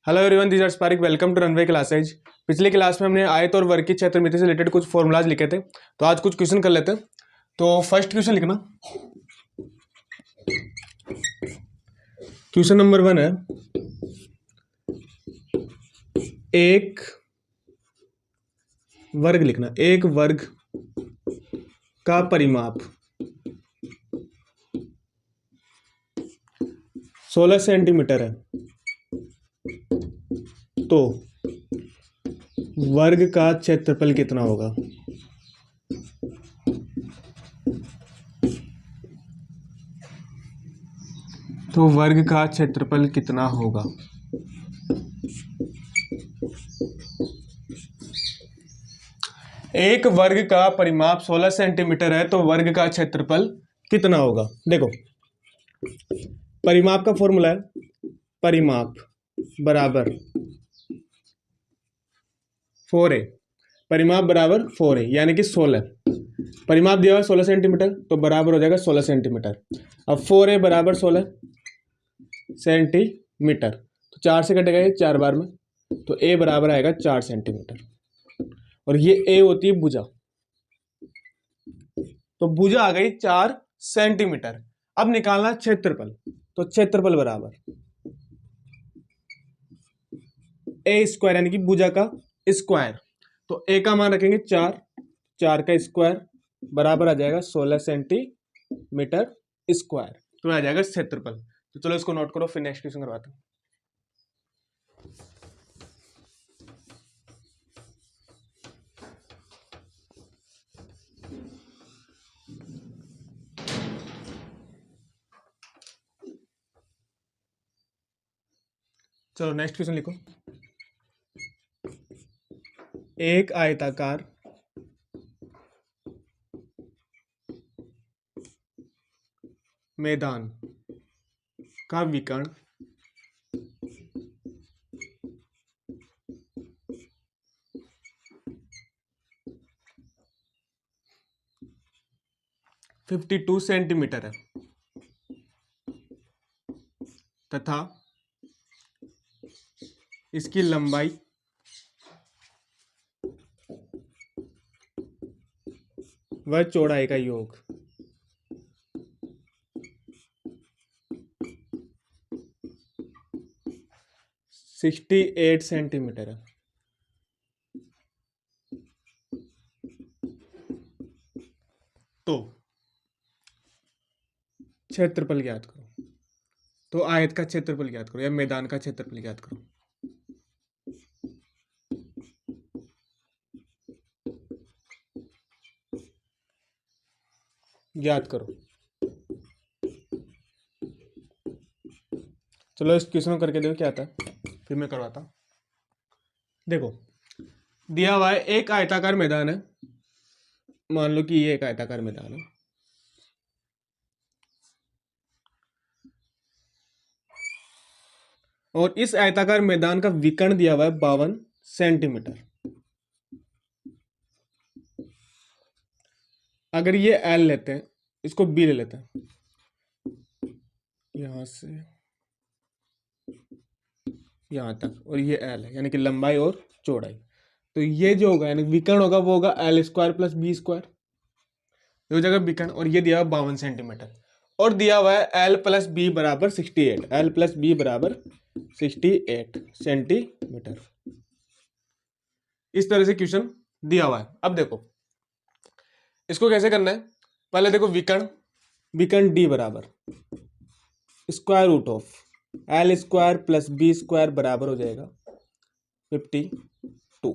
Hello everyone, this are स्पारिक। Welcome to runway classes. पिछली class में हमने आयत और वर्ग की क्षेत्रमिति से रिलेटेड कुछ फॉर्मूलाज लिखे थे, तो आज कुछ क्वेश्चन कर लेते हैं। तो फर्स्ट क्वेश्चन लिखना, क्वेश्चन नंबर 1 है, एक वर्ग लिखना। एक वर्ग का परिमाप 16 सेंटीमीटर है, तो वर्ग का क्षेत्रफल कितना होगा। तो वर्ग का क्षेत्रफल कितना होगा। एक वर्ग का परिमाप 16 सेंटीमीटर है, तो वर्ग का क्षेत्रफल कितना होगा। देखो, परिमाप का फॉर्मूला है, परिमाप बराबर 4a। परिमाप बराबर 4a यानी कि 16। परिमाप दिया हुआ 16 सेंटीमीटर, तो बराबर हो जाएगा 16 सेंटीमीटर। अब 4a बराबर 16 सेंटीमीटर, तो 4 से कटेगा ये 4 बार में, तो a बराबर आएगा 4 सेंटीमीटर। और ये a होती है भुजा, तो भुजा आ गई 4 सेंटीमीटर। अब निकालना क्षेत्रफल, तो क्षेत्रफल बराबर a स्क्वायर यानी कि भुजा का स्क्वायर। तो a का मान रखेंगे 4, 4 का स्क्वायर बराबर आ जाएगा 16 सेंटीमीटर स्क्वायर, तो आ जाएगा क्षेत्रफल। तो चलो इसको नोट करो, फिर नेक्स्ट क्वेश्चन करवाते हैं। चलो नेक्स्ट क्वेश्चन लिखो। एक आयताकार मैदान का विकर्ण 52 सेंटीमीटर है तथा इसकी लंबाई व चौड़ाई का योग 68 सेंटीमीटर है। तो क्षेत्रफल ज्ञात करो। तो आयत का क्षेत्रफल ज्ञात करो या मैदान का क्षेत्रफल ज्ञात करो। ज्ञात करो। चलो इस क्वेश्चन को करके देखो क्या आता है, फिर मैं करवाता हूं। देखो, दिया हुआ है एक आयताकार मैदान है, मान लो कि ये एक आयताकार मैदान है, और इस आयताकार मैदान का विकर्ण दिया हुआ है 52 सेंटीमीटर। अगर ये L लेते हैं, इसको B ले लेते हैं, यहां से यहां तक, और ये L है यानी कि लंबाई और चौड़ाई। तो ये जो होगा यानी विकर्ण होगा वो होगा L square plus B square, ये हो जाएगा विकर्ण। और ये दिया हुआ 52 सेंटीमीटर, और दिया हुआ है L प्लस B बराबर 68। L प्लस B बराबर 68 सेंटीमीटर। इस तरह से क्वेश्चन दिया हुआ है। अब देखो इसको कैसे करना है। पहले देखो विकर्ण D बराबर square root of L square plus B square बराबर हो जाएगा 52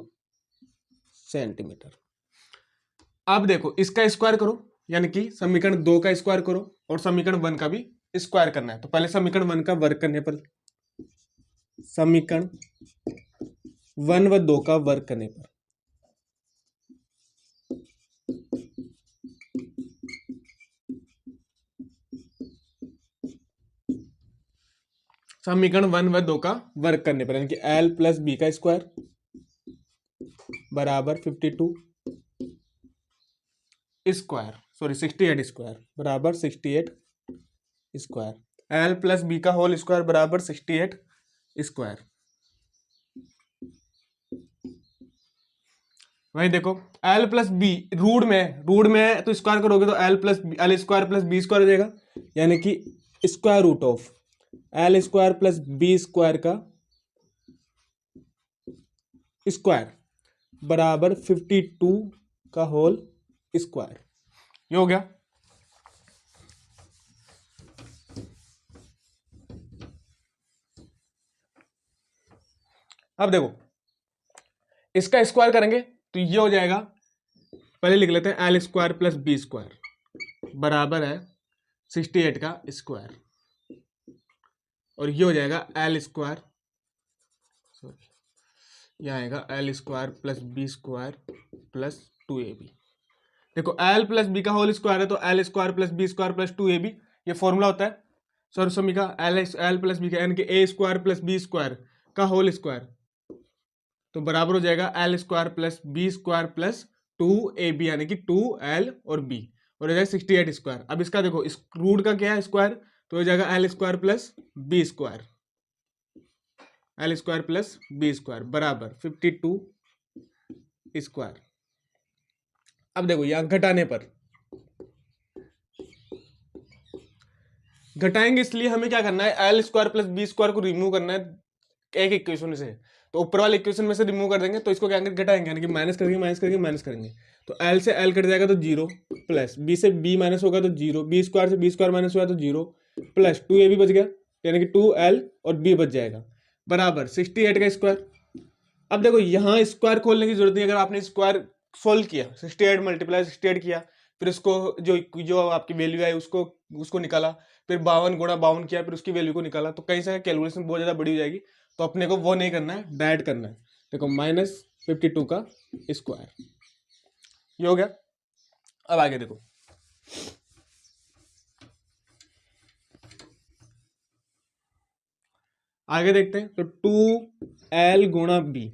सेंटीमीटर। अब देखो इसका स्क्वायर करो, यानी कि समीकरण 2 का स्क्वायर करो और समीकरण 1 का भी स्क्वायर करना है। तो पहले समीकरण 1 का वर्ग करने पर, समीकरण 1 व 2 का वर्ग करने पर समीकरण 1 व 2 का वर्ग करने पर यानी कि L प्लस B का स्क्वायर बराबर 52 स्क्वायर, सॉरी 68 स्क्वायर बराबर 68 स्क्वायर। L प्लस B का होल स्क्वायर बराबर 68 स्क्वायर। वही देखो एल प्लस बी रूट में है, तो स्क्वायर करोगे तो L square plus B square हो जाएगा, यानी कि square root of L square plus B square का स्क्वायर बराबर 52 का होल स्क्वायर। ये हो गया। अब देखो इसका स्क्वायर करेंगे तो ये हो जाएगा, पहले लिख लेते हैं L square plus B square बराबर है 68 का स्क्वायर, और ये हो जाएगा एल स्क्वायर, सॉरी यह आएगा L square plus B square plus 2ab। देखो एल प्लस बी का होल स्क्वायर है तो L square plus B square plus 2ab, ये फॉर्मूला होता है समी का एल प्लस बी का, यानी कि A square plus B square का होल स्क्वायर, तो बराबर हो जाएगा L square plus B square plus 2ab, यानी कि 2l और b, और हो जाएगा 68 स्क्वायर। अब इसका देखो इस रूट का क्या है स्क्वायर, तो हो जाएगा L square plus B square, L square plus B square बराबर 52 स्क्वायर। अब देखो यहां घटाने पर घटाएंगे, इसलिए हमें क्या करना है, L square plus B square को रिमूव करना है एक इक्वेशन से, तो ऊपर वाले इक्वेशन में से रिमूव कर देंगे, तो इसको क्या करेंगे घटाएंगे, यानी कि माइनस करेंगे माइनस करेंगे माइनस करेंगे, तो एल से एल कट जाएगा तो 0, प्लस बी से बी माइनस होगा तो 0, बी स्क्वायर से बी स्क्वायर माइनस हुआ तो 0, प्लस 2ab बच गया, यानी कि 2l और b बच जाएगा बराबर 68 का स्क्वायर। अब देखो यहाँ स्क्वायर खोलने की जरूरत नहीं, अगर आपने स्क्वायर सोल्व किया 68 मल्टीप्लाई 68 किया, फिर उसको जो आपकी वैल्यू है उसको उसको निकाला, फिर 52 गुणा 52 किया, फिर उसकी वैल्यू को निकाला, तो कहीं से कैलकुलेशन बहुत ज़्यादा बड़ी हो जाएगी, तो अपने को वो नहीं करना है, डायरेक्ट करना है। देखो -52 का स्क्वायर, ये हो गया। अब आगे देखो आगे देखते हैं, तो 2l गुणा बी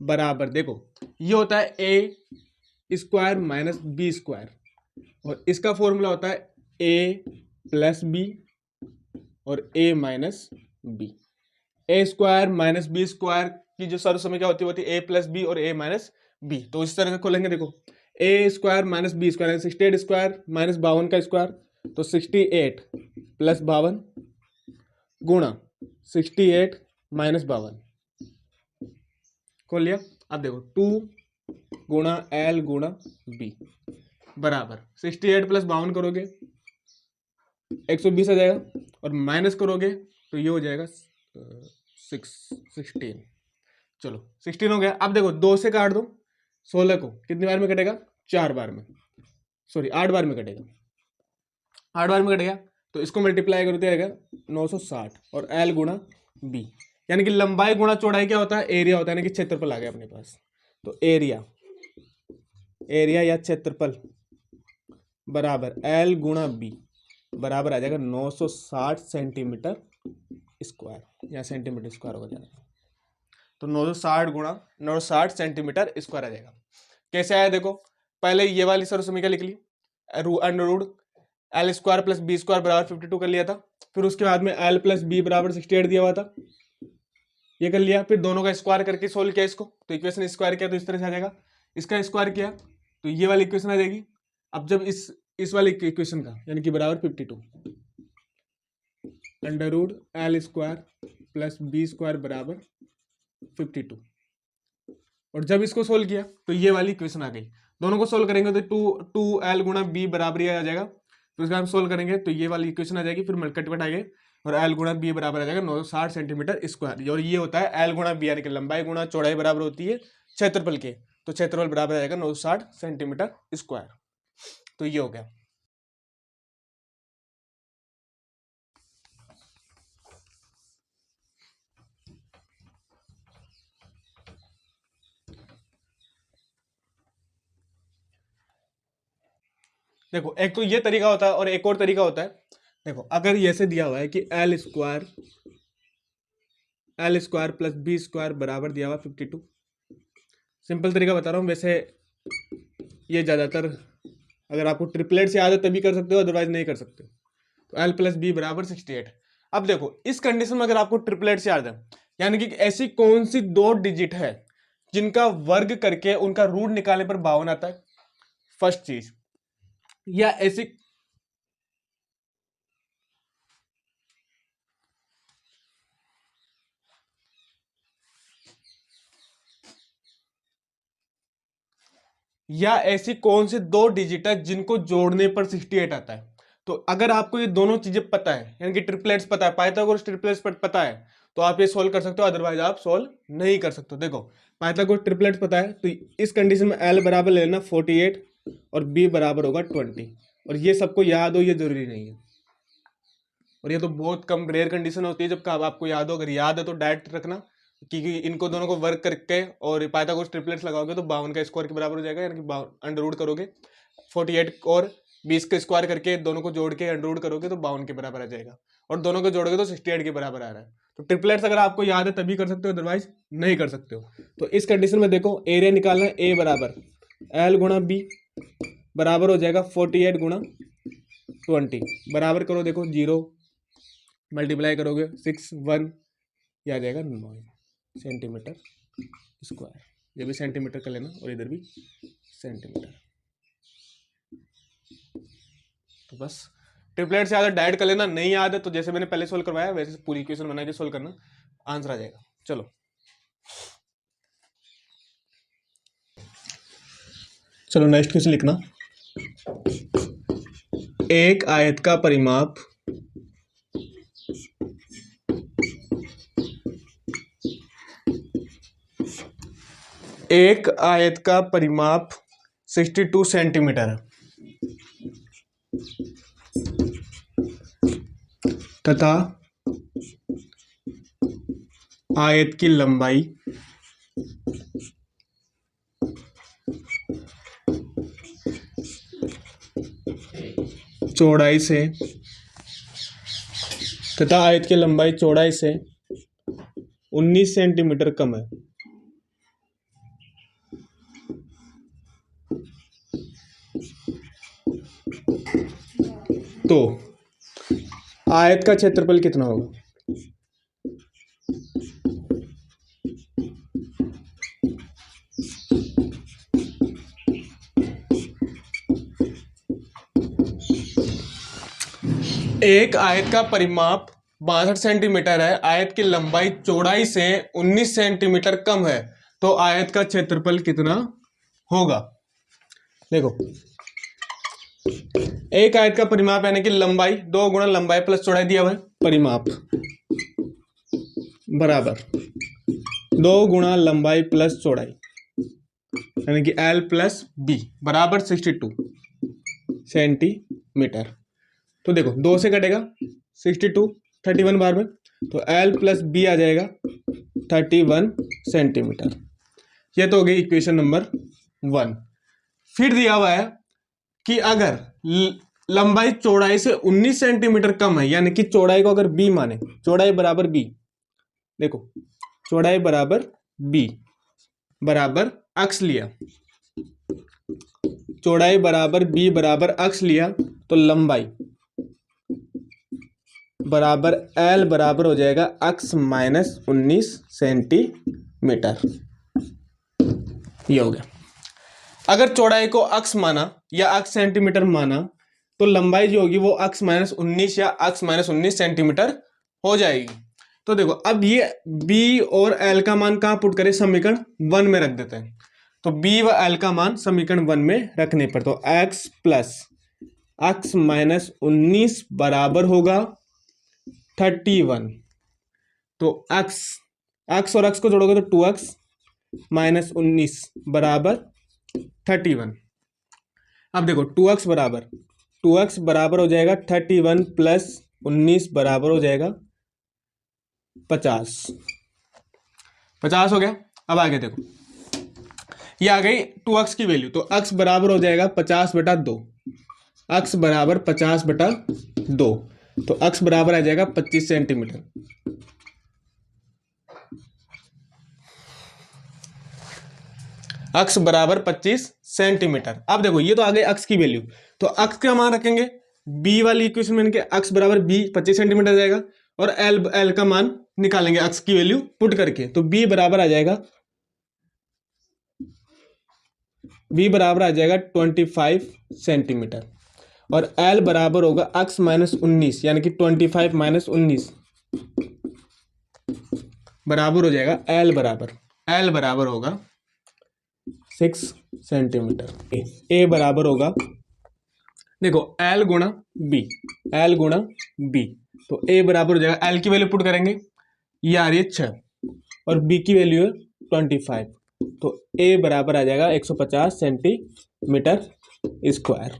बराबर, देखो ये होता है ए स्क्वायर माइनस बी स्क्वायर, और इसका फॉर्मूला होता है ए प्लस बी और ए माइनस बी। ए स्क्वायर माइनस बी स्क्वायर की जो सर्वसम्य क्या होती है ए प्लस बी और ए माइनस बी, तो इस तरह से खोलेंगे। देखो a square minus b square 68 square minus 52 का स्क्वायर, तो 68 प्लस 52 गुणा 68 माइनस 52, खोल लिया। अब देखो 2 गुणा एल गुणा बी बराबर 68 प्लस 52 करोगे 120 आ जाएगा, और माइनस करोगे तो ये हो जाएगा 16। चलो 16 हो गया। अब देखो 2 से काट दो 16 को, कितनी बार में कटेगा, 4 बार में, सॉरी 8 बार में कटेगा, 8 बार में कटेगा, तो इसको मल्टीप्लाई करो तो आएगा 960, और एल गुणा बी, यानी कि लंबाई गुणा चौड़ाई क्या होता है, एरिया होता है, यानी कि क्षेत्रफल आ गया अपने पास, तो एरिया या क्षेत्रफल बराबर एल गुणा बी बराबर आ जाएगा 960 सेंटीमीटर स्क्वायर, या सेंटीमीटर स्क्वायर हो जाएगा, तो 960 गुणा 960 सेंटीमीटर स्क्वायर आ जाएगा। कैसे आया देखो, पहले ये वाली सर्वसमीकरण लिख ली, under root L square plus B square बराबर 52 कर लिया था, फिर उसके बाद में एल प्लस बी बराबर 68 दिया हुआ था, ये कर लिया, फिर दोनों का स्क्वायर करके सोल्व किया इसको, तो इक्वेशन स्क्वायर किया तो इस तरह से आ जाएगा, इसका स्क्वायर किया तो ये वाली इक्वेशन आ जाएगी। अब जब इस वाली इक्वेशन का यानी कि बराबर 52 under root L square plus B square बराबर 52, और जब इसको सोल्व किया तो ये वाली इक्वेशन आ गई। दोनों को सोल्व करेंगे तो 2l गुणा बी बराबर आ जाएगा, तो इसका हम सोल्व करेंगे तो ये वाली इक्वेशन आ जाएगी, फिर कट आएगी, और एल गुणा बी बराबर आ जाएगा 960 सेंटीमीटर स्क्वायर, और ये होता है एल गुणा बी, यानी कि लंबाई गुणा चौड़ाई बराबर होती है क्षेत्रफल के, तो क्षेत्रफल बराबर आ जाएगा 960 सेंटीमीटर स्क्वायर। तो ये हो गया। देखो एक तो ये तरीका होता है और एक और तरीका होता है। देखो अगर ये से दिया हुआ है कि L square plus B square बराबर दिया हुआ 52, सिंपल तरीका बता रहा हूँ, वैसे ये ज़्यादातर अगर आपको ट्रिपलेट से याद है तभी कर सकते हो, अदरवाइज नहीं कर सकते। तो एल प्लस बी बराबर 68। अब देखो इस कंडीशन में अगर आपको ट्रिपलेट से याद है, यानी कि ऐसी कौन सी 2 डिजिट है जिनका वर्ग करके उनका रूट निकालने पर 52 आता है, फर्स्ट चीज। या ऐसी कौन से दो डिजिट है जिनको जोड़ने पर 68 आता है। तो अगर आपको ये दोनों चीजें पता है, यानी कि ट्रिपलेट्स पता है, पाइथागोरस ट्रिपलेट्स पता है, तो आप ये सोल्व कर सकते हो, अदरवाइज आप सोल्व नहीं कर सकते हो। देखो पाइथागोरस ट्रिपलेट्स पता है, तो इस कंडीशन में एल बराबर लेना 48 और बी बराबर होगा 20, और ये सबको याद हो, ये जरूरी नहीं है, और ये तो बहुत कम रेयर कंडीशन होती है जब आपको याद हो। अगर याद है तो डायरेक्ट रखना, क्योंकि इनको दोनों को वर्क करके और पाइथागोरस ट्रिपलेट्स लगाओगे तो 52 का स्क्वायर के बराबर हो जाएगा, यानी कि अंडर रूट करोगे 48 और 20 का स्क्वायर करके दोनों को जोड़ के अंडर रूट करोगे तो 52 के बराबर आ जाएगा, और दोनों को जोड़ोगे तो 68 के बराबर आ रहा है। तो ट्रिपलेट्स अगर आपको याद है तभी कर सकते हो, अदरवाइज नहीं कर सकते हो। तो इस कंडीशन में देखो एरिया निकालना है, ए बराबर एल गुणा बी बराबर हो जाएगा 48 गुणा 20, बराबर करो, देखो 0 मल्टीप्लाई करोगे 6 1, यह आ जाएगा 9 सेंटीमीटर स्क्वायर। ये भी सेंटीमीटर का लेना और इधर भी सेंटीमीटर। तो बस ट्रिपलेट से याद डायरेक्ट कर लेना, नहीं याद है तो जैसे मैंने पहले सोल्व करवाया वैसे पूरी इक्वेशन बना के सोल्व करना, आंसर आ जाएगा। चलो नेक्स्ट क्वेश्चन लिखना। एक आयत का परिमाप एक आयत का परिमाप 62 सेंटीमीटर है तथा आयत की लंबाई चौड़ाई से तथा आयत की लंबाई चौड़ाई से 19 सेंटीमीटर कम है। तो आयत का क्षेत्रफल कितना होगा? एक आयत का परिमाप 62 सेंटीमीटर है, आयत की लंबाई चौड़ाई से 19 सेंटीमीटर कम है, तो आयत का क्षेत्रफल कितना होगा? देखो एक आयत का परिमाप यानी कि लंबाई 2 गुणा लंबाई प्लस चौड़ाई दिया हुआ है, परिमाप बराबर 2 गुणा लंबाई प्लस चौड़ाई यानी कि L प्लस बी बराबर 62 सेंटीमीटर। तो देखो 2 से कटेगा 62 31 बार में, तो L प्लस बी आ जाएगा 31 सेंटीमीटर। ये तो हो गई इक्वेशन नंबर 1। फिर दिया हुआ है कि अगर लंबाई चौड़ाई से 19 सेंटीमीटर कम है, यानी कि चौड़ाई को अगर b माने, चौड़ाई बराबर b, देखो चौड़ाई बराबर b बराबर अक्ष लिया, चौड़ाई बराबर b बराबर अक्ष लिया, तो लंबाई बराबर L बराबर हो जाएगा अक्ष माइनस 19 सेंटीमीटर। ये हो गया। अगर चौड़ाई को अक्ष माना या अक्ष सेंटीमीटर माना तो लंबाई जो होगी वो अक्ष माइनस 19 या अक्ष माइनस 19 सेंटीमीटर हो जाएगी। तो देखो अब ये b और L का मान कहाँ पुट करें? समीकरण 1 में रख देते हैं। तो b व L का मान समीकरण 1 में रखने पर तो x प्लस अक्ष माइनस 19 बराबर होगा 31। तो अक्ष और अक्ष को जोड़ोगे तो 2x माइनस 19 बराबर 31। अब देखो 2x बराबर हो जाएगा 31 प्लस 19 बराबर हो जाएगा 50 हो गया। अब आगे देखो ये आ गई 2x की वैल्यू, तो x बराबर हो जाएगा 50/2, x बराबर 50/2, तो x बराबर आ जाएगा 25 सेंटीमीटर। x बराबर 25 सेंटीमीटर। अब देखो ये तो आ गई x की वैल्यू, तो x का मान रखेंगे b वाली इक्वेशन में, x बराबर b 25 सेंटीमीटर जाएगा, और L का मान निकालेंगे x की वैल्यू पुट करके, तो b बराबर आ जाएगा बी बराबर आ जाएगा 25 सेंटीमीटर, और एल बराबर होगा x माइनस 19 यानी कि 25 माइनस 19 बराबर हो जाएगा एल बराबर होगा 6 सेंटीमीटर। ए बराबर होगा, देखो एल गुणा बी, तो ए बराबर हो जाएगा, एल की वैल्यू पुट करेंगे, ये आ रही है 6 और बी की वैल्यू है 25, तो ए बराबर आ जाएगा 150 सेंटीमीटर स्क्वायर।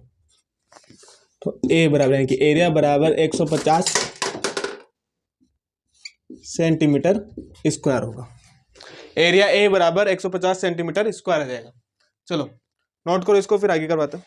तो ए बराबर यानी कि एरिया बराबर 150 सेंटीमीटर स्क्वायर होगा। एरिया ए बराबर 150 सेंटीमीटर स्क्वायर आ जाएगा। चलो नोट करो इसको, फिर आगे करवाते हैं।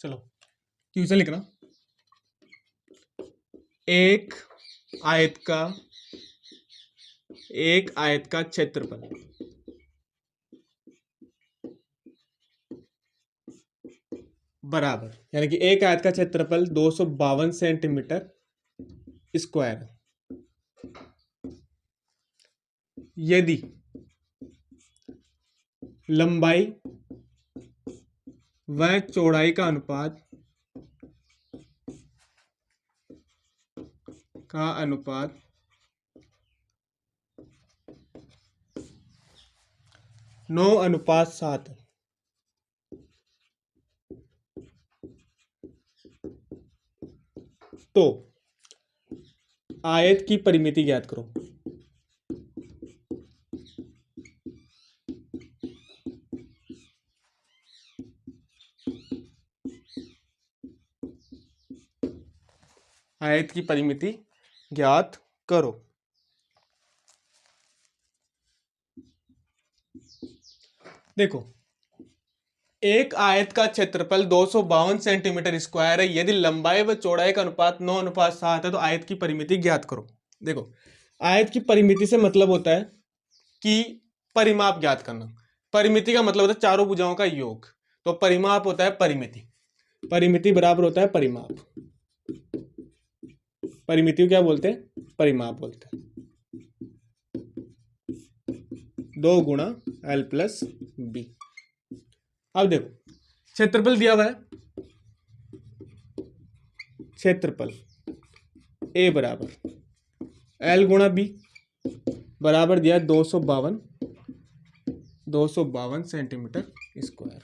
चलो क्वेश्चन लिखना, एक आयत का क्षेत्रफल बराबर, यानी कि एक आयत का क्षेत्रफल 252 सेंटीमीटर स्क्वायर यदि लंबाई व चौड़ाई का अनुपात 9:7 तो आयत की परिमिति ज्ञात करो। आयत की परिमिति ज्ञात करो। देखो एक आयत का क्षेत्रफल 252 सेंटीमीटर स्क्वायर है यदि लंबाई व चौड़ाई का अनुपात 9:7 है, तो आयत की परिमिति ज्ञात करो। देखो आयत की परिमिति से मतलब होता है कि परिमाप ज्ञात करना। परिमिति का मतलब होता है चारों भुजाओं का योग, तो परिमाप होता है परिमिति बराबर होता है परिमाप। परिमिति क्या बोलते हैं? परिमाप बोलते हैं। 2 गुणा एल प्लस बी। अब देखो क्षेत्रफल दिया हुआ है, क्षेत्रफल ए बराबर एल गुणा बी बराबर दिया 252 सेंटीमीटर स्क्वायर,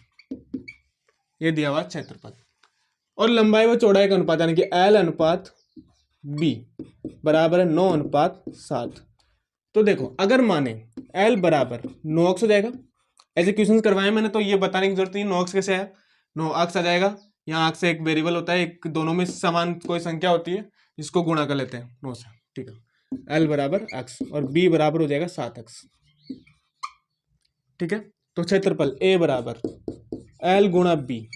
ये दिया हुआ क्षेत्रफल, और लंबाई व चौड़ाई का अनुपात यानी कि एल अनुपात बी बराबर है 9:7। तो देखो अगर माने एल बराबर 9x हो जाएगा, ऐसे क्वेश्चन करवाए मैंने तो ये बताने की जरूरत नहीं 9x कैसे है, 9x आ जाएगा। यहाँ x से एक वेरिएबल होता है, एक दोनों में समान कोई संख्या होती है जिसको गुणा कर लेते हैं 9 से, ठीक है। एल बराबर x और b बराबर हो जाएगा 7x, ठीक है। तो क्षेत्रफल ए बराबर एल गुणा बी,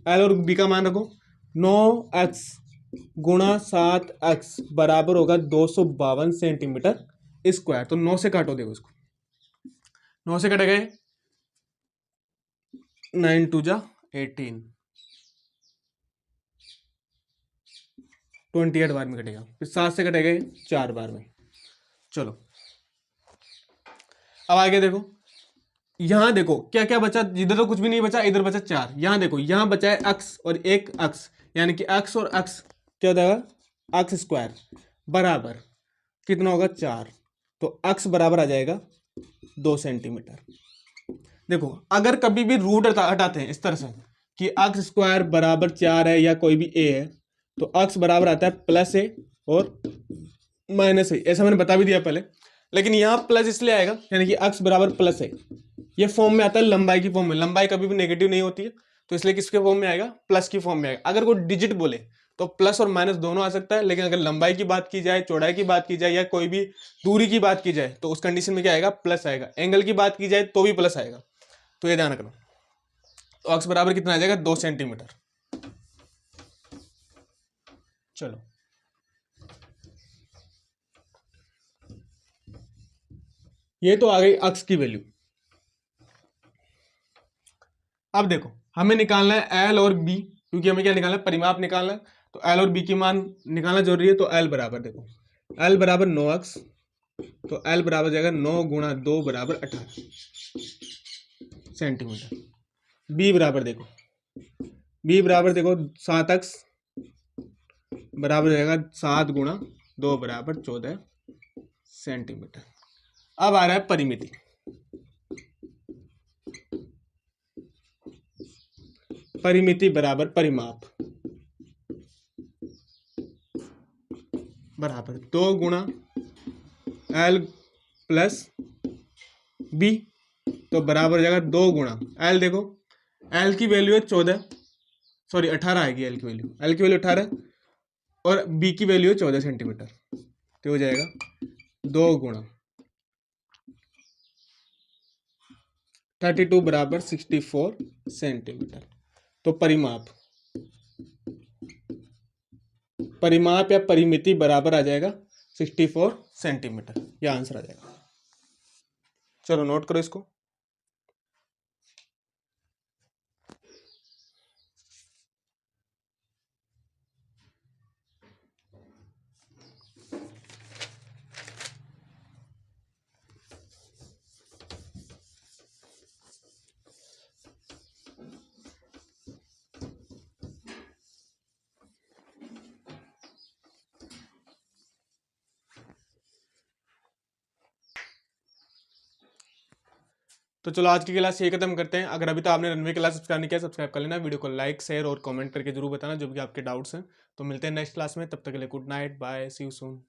एल और बी का मान रखो, 9x गुणा 7x बराबर होगा 252 सेंटीमीटर स्क्वायर। तो 9 से काटो, देखो इसको 9 से कटे गए 9 2 जा 18, 28 बार में कटेगा, फिर 7 से कटे गए 4 बार में। चलो अब आगे देखो, यहां देखो क्या क्या बचा, इधर तो कुछ भी नहीं बचा, इधर बचा 4। यहां देखो यहां बचा है x और एक x, यानी कि x और x क्या हो जाएगा, x स्क्वायर बराबर कितना होगा 4, तो x बराबर आ जाएगा 2 सेंटीमीटर। देखो अगर कभी भी रूट हटाते हैं इस तरह से कि x स्क्वायर बराबर 4 है या कोई भी a है, तो x बराबर आता है प्लस a और माइनस a, ऐसा मैंने बता भी दिया पहले, लेकिन यहाँ प्लस इसलिए आएगा यानी कि x बराबर प्लस है, ये फॉर्म में आता है लंबाई की फॉर्म में। लंबाई कभी भी नेगेटिव नहीं होती है, तो इसलिए किसके फॉर्म में आएगा, प्लस की फॉर्म में आएगा। अगर कोई डिजिट बोले तो प्लस और माइनस दोनों आ सकता है, लेकिन अगर लंबाई की बात की जाए, चौड़ाई की बात की जाए, या कोई भी दूरी की बात की जाए, तो उस कंडीशन में क्या आएगा, प्लस आएगा। एंगल की बात की जाए तो भी प्लस आएगा, तो ये ध्यान रखना। तो x बराबर कितना आ जाएगा, 2 सेंटीमीटर। चलो ये तो आ गई अक्स की वैल्यू। अब देखो हमें निकालना है एल और बी, क्योंकि हमें क्या निकालना है, परिमाप निकालना है। तो एल और बी की मान निकालना जरूरी है। तो एल बराबर देखो, एल बराबर 9x, तो एल बराबर जाएगा 9 गुणा 2 बराबर 18 सेंटीमीटर। बी बराबर देखो, बी बराबर देखो 7x बराबर जाएगा 7 गुणा 2 बराबर 14 सेंटीमीटर। अब आ रहा है परिमिति। परिमिति बराबर परिमाप बराबर 2 गुणा एल प्लस बी, तो बराबर हो जाएगा 2 गुणा एल। देखो एल की वैल्यू है 14, सॉरी 18 आएगी एल की वैल्यू, एल की वैल्यू 18 और बी की वैल्यू है 14 सेंटीमीटर। तो हो जाएगा 2 गुणा 32 बराबर 64 सेंटीमीटर। तो परिमाप, परिमाप या परिमिति बराबर आ जाएगा 64 सेंटीमीटर। यह आंसर आ जाएगा। चलो नोट करो इसको। तो चलो आज की क्लास ये खत्म करते हैं। अगर अभी तो आपने रनवे क्लास सब्सक्राइब नहीं किया, सब्सक्राइब कर लेना। वीडियो को लाइक शेयर और कमेंट करके जरूर बताना जो भी आपके डाउट्स हैं। तो मिलते हैं नेक्स्ट क्लास में, तब तक के लिए good night, bye, see you soon.